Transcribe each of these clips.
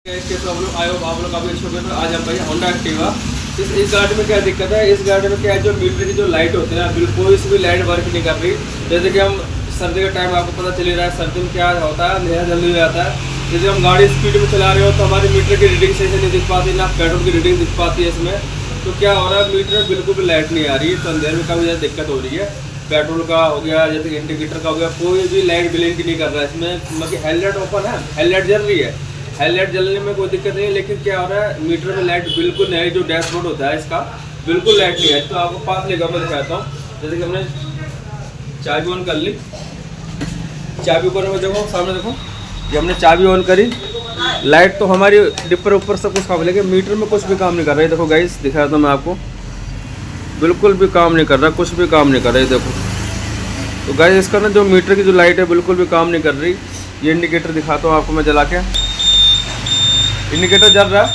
इसके तो हम लोग आए हो आप लोग काफ़ी अच्छे हो। तो आज हम भाई होंडा एक्टिवा इस गाड़ी में क्या दिक्कत है। इस गाड़ी में क्या है, जो मीटर की जो लाइट होती है ना, बिल्कुल कोई सी भी लाइट वर्क नहीं कर रही। जैसे कि हम सर्दी का टाइम आपको पता चल ही रहा है, सर्दी में क्या होता है, अंधेरा जल्दी हो जाता है। जैसे हम गाड़ी स्पीड में चला रहे हो तो हमारी मीटर की रीडिंग सही से नहीं दिख पाती, ना पेट्रोल की रीडिंग दिख पाती है इसमें। तो क्या हो रहा है, मीटर में बिल्कुल भी लाइट नहीं आ रही है, तो अंधेरे में काफ़ी ज़्यादा दिक्कत हो रही है। पेट्रोल का हो गया, जैसे इंडिकेटर का हो गया, कोई भी लाइट ब्लिंक नहीं कर रहा है इसमें। मतलब हेडलाइट ओपन है, हेडलाइट जल रही है, हेडलाइट जलने में कोई दिक्कत नहीं है, लेकिन क्या हो रहा है, मीटर में लाइट बिल्कुल नहीं, जो डैशबोर्ड होता है इसका बिल्कुल लाइट नहीं है। तो आपको पास लेकर मैं दिखाता हूँ। जैसे कि हमने चाबी ऑन कर ली, चाबी ऊपर में देखो, सामने देखो, ये हमने चाबी ऑन करी, लाइट तो हमारी डिपर ऊपर सब कुछ काम, लेकिन मीटर में कुछ भी काम नहीं कर रहा है। देखो गाइस, दिखाता हूँ मैं आपको, बिल्कुल भी काम नहीं कर रहा, कुछ भी काम नहीं कर रहा है। देखो तो गाइस, इसका ना जो मीटर की जो लाइट है बिल्कुल भी काम नहीं कर रही। ये इंडिकेटर दिखाता हूँ आपको मैं जला के, इंडिकेटर जल रहा है,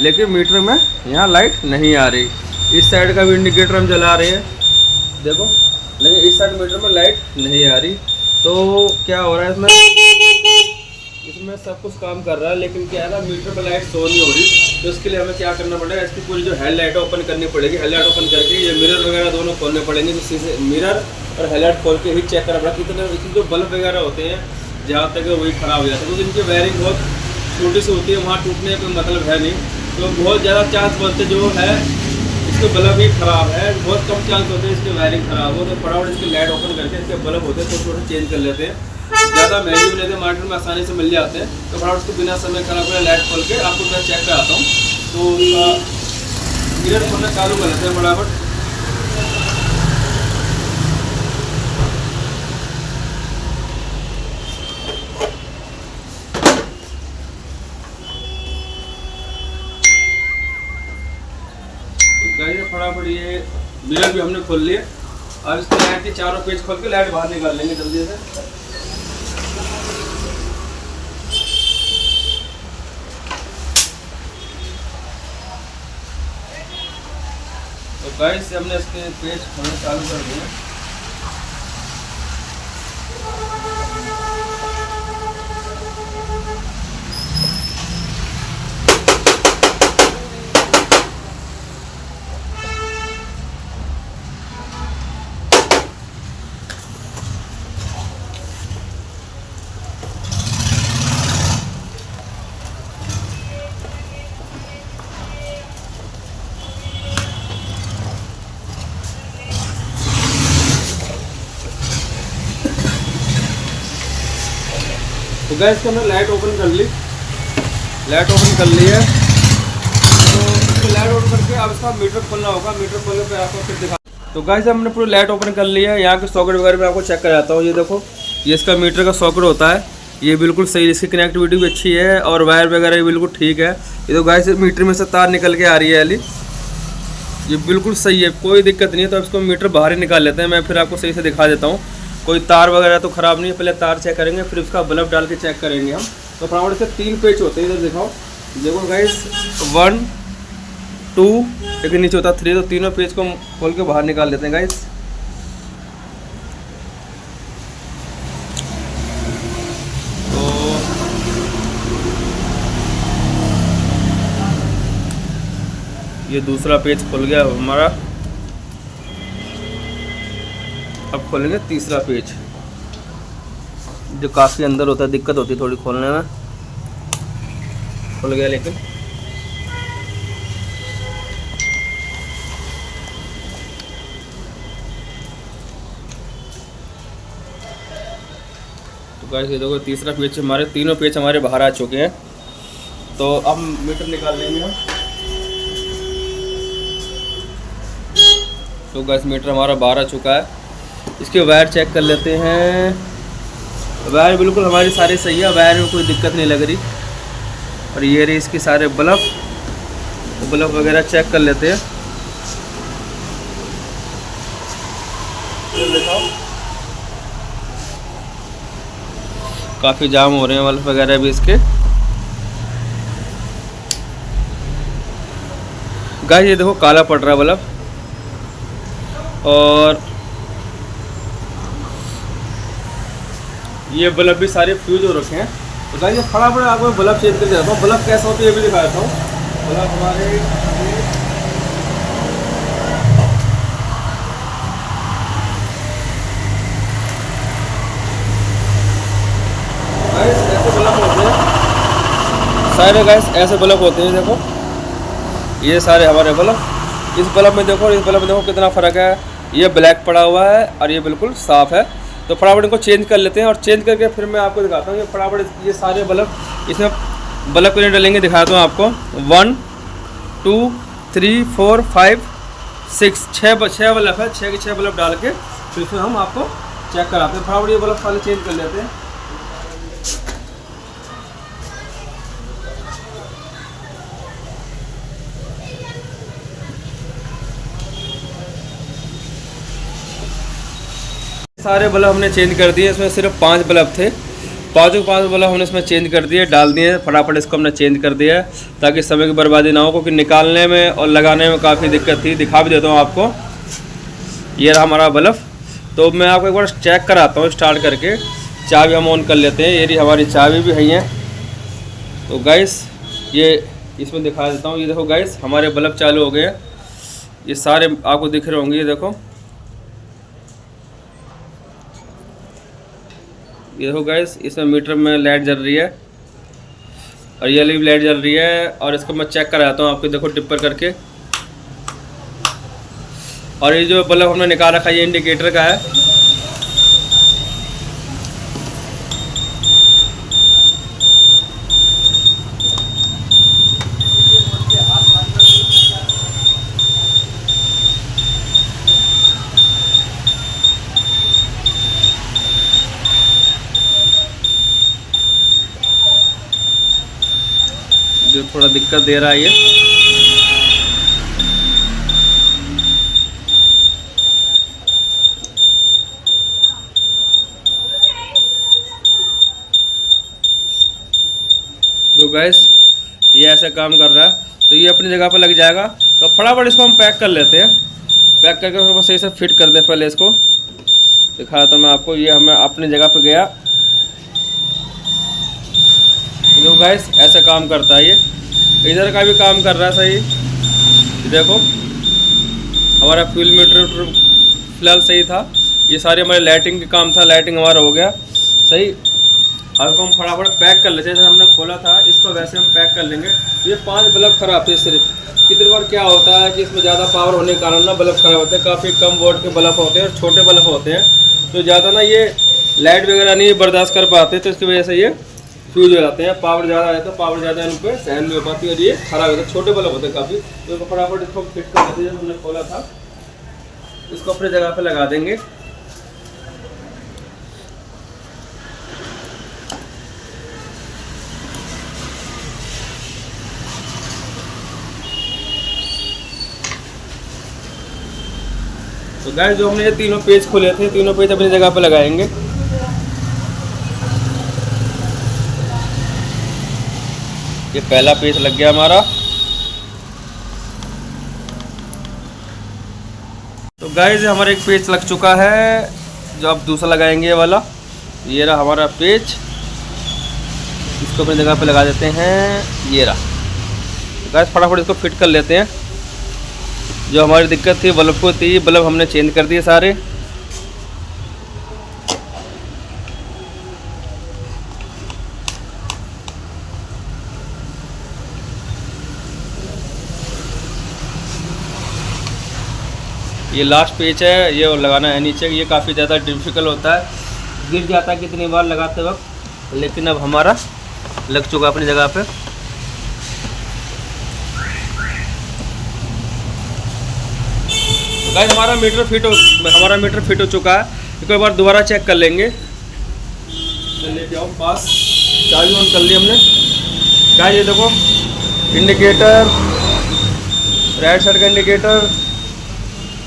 लेकिन मीटर में यहाँ लाइट नहीं आ रही। इस साइड का भी इंडिकेटर हम जला रहे हैं, देखो, लेकिन इस साइड मीटर में लाइट नहीं आ रही। तो क्या हो रहा है, इसमें सब कुछ काम कर रहा है, लेकिन क्या है ना, मीटर पर लाइट शो नहीं हो रही। तो इसके लिए हमें क्या करना पड़ेगा, इसकी पूरी जो हेडलाइट है ओपन करनी पड़ेगी। हेडलाइट ओपन करके ये मिरर वगैरह दोनों खोलने पड़ेंगे, जिससे से मिरर और हेडलाइट खोल के ही चेक करना पड़ेगा कितने इसमें जो बल्ब वगैरह होते हैं, जहाँ तक वही ख़राब हो जाता है। तो इनकी वायरिंग बहुत छोटी सी होती है, वहाँ टूटने का कोई मतलब है नहीं। तो बहुत ज़्यादा चांस बनते जो है इसके बल्ब ही ख़राब है, बहुत कम चांस होते हैं इसकी वायरिंग ख़राब हो। तो फटाफट इसकी लाइट ओपन करके इसके बल्ब होते हैं तो थोड़े चेंज कर लेते हैं, ज़्यादा महंगे भी लेते हैं, मार्केट में आसानी से मिल जाते हैं। तो फटाफट उसको बिना समय खराब करे लाइट खोल के आपको मैं चेक कराता हूँ। तो उसका मिरर खोलना चालू कर लेते हैं फटाफट। फटाफट ये मिरर भी हमने खोल लिया। अब इसको लाइट के चारों पेज खोल के लाइट बाहर निकाल लेंगे जल्दी से। तो गाइस से हमने इसके पेज खोलना चालू कर दिए। तो गैस के हमने लाइट ओपन कर ली, लाइट ओपन कर ली है। तो इसको लाइट ओपन करके अब इसका मीटर खोलना होगा, मीटर खोलने पे आपको फिर दिखा। तो गैस हमने पूरी लाइट ओपन कर ली है। यहाँ के सॉकेट वगैरह में आपको चेक कराता हूँ। ये देखो, ये इसका मीटर का सॉकेट होता है, ये बिल्कुल सही, इसकी कनेक्टिविटी भी अच्छी है और वायर वगैरह भी बिल्कुल ठीक है। ये तो गैस मीटर में से तार निकल के आ रही है वाली, ये बिल्कुल सही है, कोई दिक्कत नहीं है। तो इसको मीटर बाहर ही निकाल लेते हैं, मैं फिर आपको सही से दिखा देता हूँ। कोई तार वगैरह तो ख़राब नहीं है, पहले तार चेक करेंगे, फिर उसका बल्ब डाल के चेक करेंगे हम। तो फटाफट से 3 पेच होते हैं, इधर दिखाओ, देखो गाइस, 1 2 एक नीचे होता 3। तो तीनों पेज को खोल के बाहर निकाल लेते हैं गाइस। तो ये दूसरा पेज खुल गया हमारा। अब खोलेंगे तीसरा पेज, जो काफ़ी अंदर होता है, दिक्कत होती है थोड़ी खोलने में। खुल गया लेकिन। तो गाइस ये देखो, तीसरा पेज, हमारे तीनों पेज हमारे बाहर आ चुके हैं। तो अब मीटर निकाल लेंगे हम। तो गाइस मीटर हमारा बाहर आ चुका है। इसके वायर चेक कर लेते हैं। वायर बिल्कुल हमारी सारी सही है, वायर में कोई दिक्कत नहीं लग रही। और ये रही इसके सारे बल्ब, तो बल्ब वगैरह चेक कर लेते हैं। दिखाओ, काफ़ी जाम हो रहे हैं बल्ब वगैरह भी इसके। गाइस ये देखो, काला पड़ रहा है बल्ब, और ये बल्ब भी सारे फ्यूज हो रखे हैं। तो गाइस फटाफट आपको बल्ब चेंज करके देता हूँ। बल्ब कैसा होता है ये भी दिखा देता हूँ। बल्ब हमारे गाइस ऐसे बल्ब होते हैं सारे। गाइस ऐसे बल्ब होते हैं, देखो ये सारे हमारे बल्ब। इस बल्ब में देखो, इस बल्ब में देखो कितना फ़र्क है। ये ब्लैक पड़ा हुआ है और ये बिल्कुल साफ़ है। तो फटाफट इनको चेंज कर लेते हैं और चेंज करके फिर मैं आपको दिखाता हूँ। ये फटाफट ये सारे बल्ब इसमें बल्ब के लिए डालेंगे, दिखाता हूँ आपको। 1 2 3 4 5 6 6 बल्ब है। 6 के 6 बल्ब डाल के फिर इसमें हम आपको चेक कराते हैं। फटाफट ये बल्ब सारे चेंज कर लेते हैं। सारे बल्ब हमने चेंज कर दिए। इसमें सिर्फ 5 बल्ब थे, 5 बल्ब हमने इसमें चेंज कर दिए, डाल दिए। फटाफट इसको हमने चेंज कर दिया है ताकि समय की बर्बादी ना हो, क्योंकि निकालने में और लगाने में काफ़ी दिक्कत थी। दिखा भी देता हूँ आपको, ये रहा हमारा बल्ब। तो मैं आपको एक बार चेक कराता हूँ स्टार्ट करके। चाबी हम ऑन कर लेते हैं, ये रही हमारी चाबी भी है। तो गाइस ये इसमें दिखा देता हूँ। ये देखो गाइस हमारे बल्ब चालू हो गए। ये सारे आपको दिख रहे होंगे, ये देखो, ये देखो गाइस इसमें मीटर में लाइट जल रही है और ये वाली भी लाइट जल रही है। और इसको मैं चेक कराता हूँ आपको, देखो टिप्पर करके। और ये जो बल्ब हमने निकाल रखा है ये इंडिकेटर का है। जो थोड़ा दिक्कत दे रहा है ये। तो गैस ये ऐसा काम कर रहा है, तो ये अपनी जगह पर लग जाएगा। तो फटाफट इसको हम पैक कर लेते हैं। पैक करके उसको सही से फिट कर दे। पहले इसको दिखाया था मैं आपको, ये हमें अपनी जगह पर गया। तो गैस ऐसा काम करता है ये। इधर का भी काम कर रहा है सही। देखो हमारा फ्यूल मीटर फिलहाल सही था। ये सारे हमारे लाइटिंग का काम था, लाइटिंग हमारा हो गया सही। अब इसको हम फटाफट पैक कर लेते हैं। जैसे हमने खोला था इसको वैसे हम पैक कर लेंगे। ये 5 बल्ब खराब थे सिर्फ। कितनी बार क्या होता है कि इसमें ज़्यादा पावर होने के कारण ना बल्ब खराब होते हैं। काफ़ी कम वोल्ट के बल्ब होते हैं और छोटे बल्ब होते हैं, तो ज़्यादा ना ये लाइट वगैरह नहीं बर्दाश्त कर पाते, तो इसकी वजह से ये फ्यूज हो जाते हैं। पावर ज़्यादा है तो पावर ज़्यादा इन पर सहन नहीं हो पाती और ये खराब होता है। छोटे बल्ब होते हैं काफ़ी। तो फटाफट इसको फिट कर देते हैं। जब हमने खोला था इसको अपनी जगह पर लगा देंगे। तो गाइस जो हमने ये तीनों पेज खोले थे, तीनों पेज अपनी जगह पर लगाएंगे। ये पहला पेज लग गया हमारा। तो गाइस हमारा एक पेज लग चुका है, जो अब दूसरा लगाएंगे ये वाला। ये रहा हमारा पेज, इसको अपनी जगह पे लगा देते हैं। ये रहा। तो गाइस फटाफट इसको फिट कर लेते हैं। जो हमारी दिक्कत थी बल्ब को थी, बल्ब हमने चेंज कर दिए सारे। ये लास्ट पेज है, ये लगाना है नीचे। ये काफ़ी ज़्यादा डिफिकल्ट होता है, गिर जाता है कितनी बार लगाते वक्त, लेकिन अब हमारा लग चुका अपनी जगह पे। गाइस हमारा मीटर फिट हो चुका है। एक बार दोबारा चेक कर लेंगे। लेके आओ पास, चाबी ऑन कर ली हमने। गाइस ये देखो इंडिकेटर, राइट साइड का इंडिकेटर,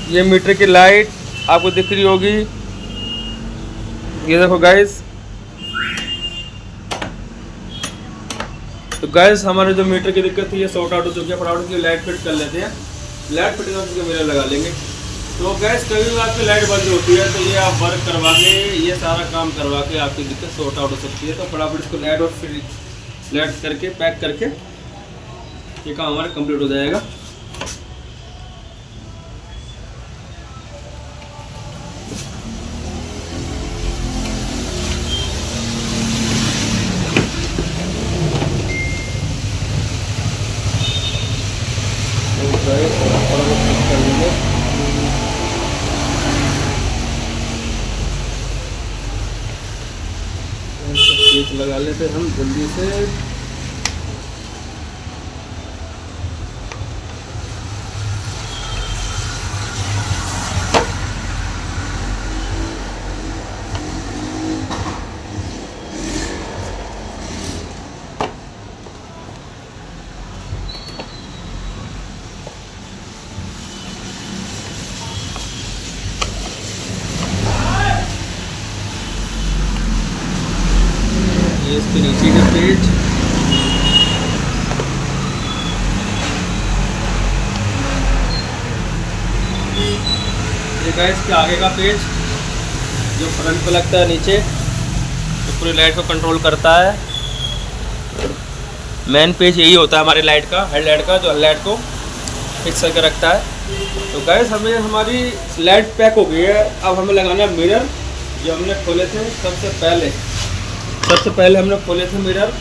ये मीटर की लाइट आपको दिख रही होगी। ये देखो गाइस। तो गाइस हमारे जो मीटर की दिक्कत थी ये सॉर्ट आउट हो चुकी है। फटाफट की लाइट फिट कर लेते हैं। लाइट फिटिंग करके मिरर लगा लेंगे। तो गैस कभी भी आपकी लाइट बंद होती है तो ये आप वर्क करवा के, ये सारा काम करवा के आपकी दिक्कत सॉर्ट आउट हो सकती है। तो फटाफट इसको लाइट और फिर लाइट करके पैक करके ये काम हमारा कंप्लीट हो जाएगा। स्विच लगा लेते हम जल्दी से। ये इसके नीचे का पेज, ये गाइस इसके आगे का पेज जो फ्रंट पे लगता है नीचे, तो पूरी लाइट को कंट्रोल करता है। मेन पेज यही होता है हमारी लाइट का, हेडलाइट का, जो लाइट को फिक्स करके रखता है। तो गाइस हमें हमारी लाइट पैक हो गई है। अब हमें लगाना है मिरर, जो हमने खोले थे सबसे पहले हमने खोले थे मिरर,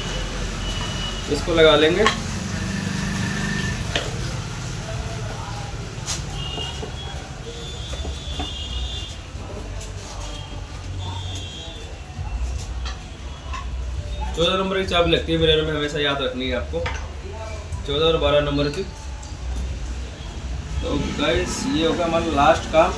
इसको लगा लेंगे। चौदह नंबर की चाबी लगती है मिरर में, हमेशा याद रखनी है आपको, 14 और 12 नंबर की। तो गाइस ये होगा हमारा लास्ट काम।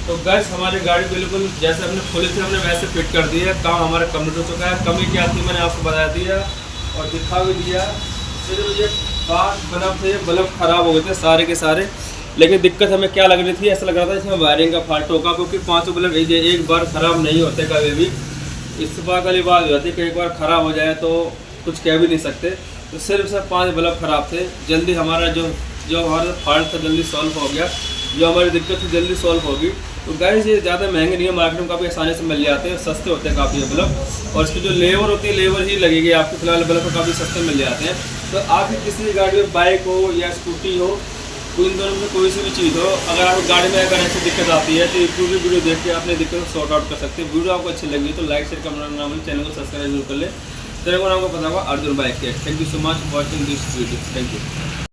तो गैस हमारी गाड़ी बिल्कुल जैसे हमने खोली थी हमने वैसे फिट कर दी है। काम हमारा कंप्लीट हो चुका है। कमी क्या थी मैंने आपको बता दिया और दिखा भी दिया। सिर्फ ये 5 बल्ब थे, बल्ब ख़राब हो गए थे सारे के सारे। लेकिन दिक्कत हमें क्या लग रही थी, ऐसा लग रहा था इसमें वायरिंग का फॉल्ट होगा, क्योंकि 5 बल्ब एक बार ख़राब नहीं होते कभी भी। इत्तेफाक वाली बात हो जाती है कि एक बार ख़राब हो जाए तो कुछ कह भी नहीं सकते। तो सिर्फ 5 बल्ब ख़राब थे। जल्दी हमारा जो हमारा फॉल्ट था जल्दी सॉल्व हो गया, जो हमारी दिक्कत थी जल्दी सॉल्व होगी। तो गाइस ये ज़्यादा महंगे नहीं है, मार्केट में काफ़ी आसानी से मिल जाते हैं, सस्ते होते हैं काफ़ी बल्ब। और इसकी जो लेबर होती है लेबर ही लगेगी आपको, फिलहाल बल्ब काफ़ी सस्ते मिल जाते हैं। तो आपकी किसी गाड़ी में बाइक हो या स्कूटी हो, तो इन दोनों में कोई सी भी चीज़ हो, अगर आप गाड़ी में अगर ऐसी दिक्कत आती है तो ये पूरी वीडियो देख के अपनी दिक्कत को सॉर्ट आउट कर सकते हैं। वीडियो आपको अच्छी लगी तो लाइक शेयर कमेंट ना भूलें, चैनल को सब्सक्राइब जरूर कर ले। चैनल को नाम को पता होगा अर्जुन बाइक के। Thank you so much for watching this video. Thank you.